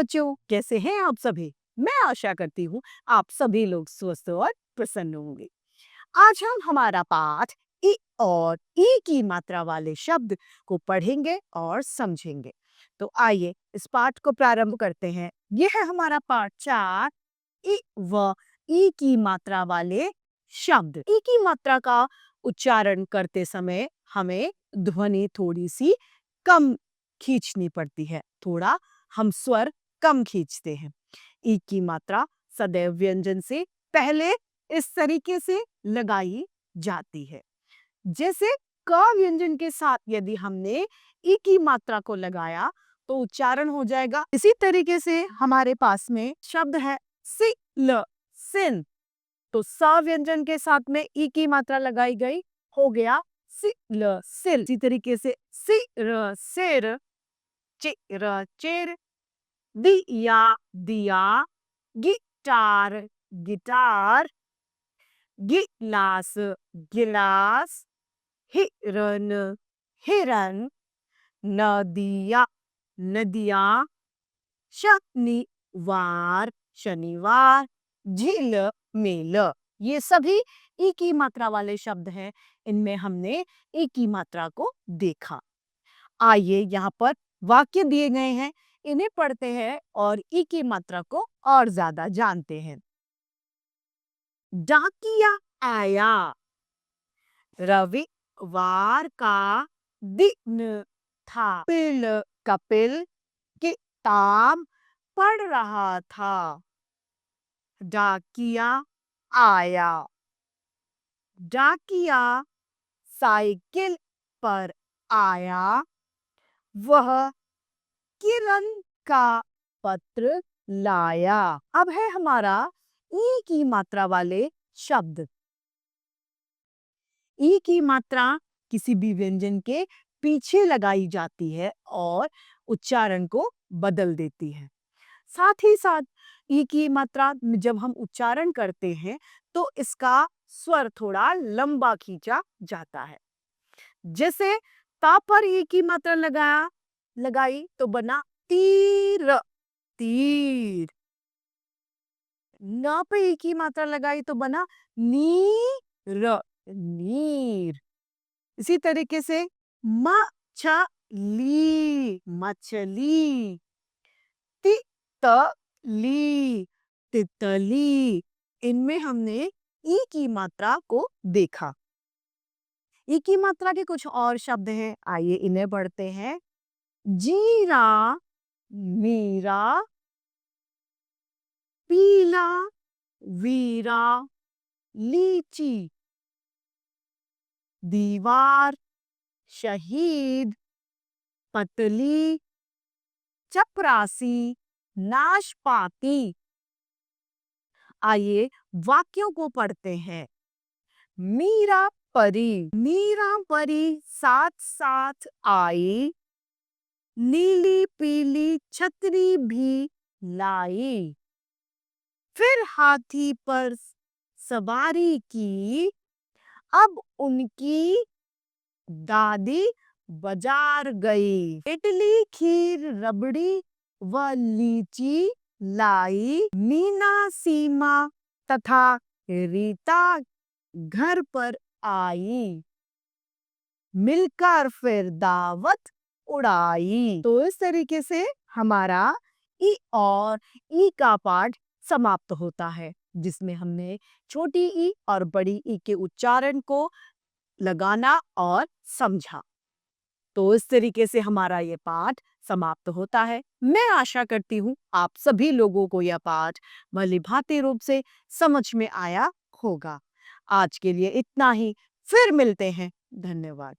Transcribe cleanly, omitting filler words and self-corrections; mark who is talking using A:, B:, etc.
A: बच्चों, कैसे हैं आप सभी? मैं आशा करती हूँ आप सभी लोग स्वस्थ और प्रसन्न होंगे। आज हम हमारा पाठ इ और ई की मात्रा वाले शब्द को पढ़ेंगे और समझेंगे। तो आइए इस पाठ को प्रारंभ करते हैं। यह है हमारा पाठ 4 इ व ई की मात्रा वाले शब्द। ई की मात्रा का उच्चारण करते समय हमें ध्वनि थोड़ी सी कम खींचनी पड़ती है। थोड़ा हम स्वर कम खींचते हैं। ई की मात्रा सदैव व्यंजन से पहले इस तरीके से लगाई जाती है। जैसे क व्यंजन के साथ यदि हमने ई की मात्रा को लगाया तो उच्चारण हो जाएगा। इसी तरीके से हमारे पास में शब्द है सि ल सिन। तो स व्यंजन के साथ में ई की मात्रा लगाई गई, हो गया सि ल सिल। इसी तरीके से सि र सिर, चि र चिर, दिया दिया, गिटार गिटार, गिलास गिलास, हिरन हिरन, नदिया नदिया, शनिवार शनिवार, झील मेल। ये सभी ई की मात्रा वाले शब्द हैं। इनमें हमने ई की मात्रा को देखा। आइए यहाँ पर वाक्य दिए गए हैं, इन्हें पढ़ते हैं और ई की मात्रा को और ज्यादा जानते हैं। डाकिया आया, रविवार का दिन था। कपिल किताब पढ़ रहा था। डाकिया आया। डाकिया साइकिल पर आया। वह किरण का पत्र लाया। अब है हमारा ई की मात्रा वाले शब्द। ई की मात्रा किसी भी व्यंजन के पीछे लगाई जाती है और उच्चारण को बदल देती है। साथ ही साथ ई की मात्रा जब हम उच्चारण करते हैं तो इसका स्वर थोड़ा लंबा खींचा जाता है। जैसे ता पर ई की मात्रा लगाई तो बना तीर तीर। न पे ई की मात्रा लगाई तो बना नीर नीर। इसी तरीके से मछली मछली, तितली तितली। इनमें हमने ई की मात्रा को देखा। ई की मात्रा के कुछ और शब्द हैं, आइए इन्हें पढ़ते हैं। जीरा मीरा, पीला वीरा, लीची, दीवार, शहीद, पतली, चपरासी, नाशपाती। आइए वाक्यों को पढ़ते हैं। मीरा परी साथ साथ आई, नीली पीली छतरी भी लाई। फिर हाथी पर सवारी की, अब उनकी दादी बाजार गई। इडली खीर रबड़ी व लीची लाई। मीना सीमा तथा रीता घर पर आई, मिलकर फिर दावत उड़ाई। तो इस तरीके से हमारा ई और ई का पाठ समाप्त होता है, जिसमें हमने छोटी ई और बड़ी ई के उच्चारण को लगाना और समझा। तो इस तरीके से हमारा ये पाठ समाप्त होता है। मैं आशा करती हूँ आप सभी लोगों को यह पाठ भलीभांति रूप से समझ में आया होगा। आज के लिए इतना ही, फिर मिलते हैं। धन्यवाद।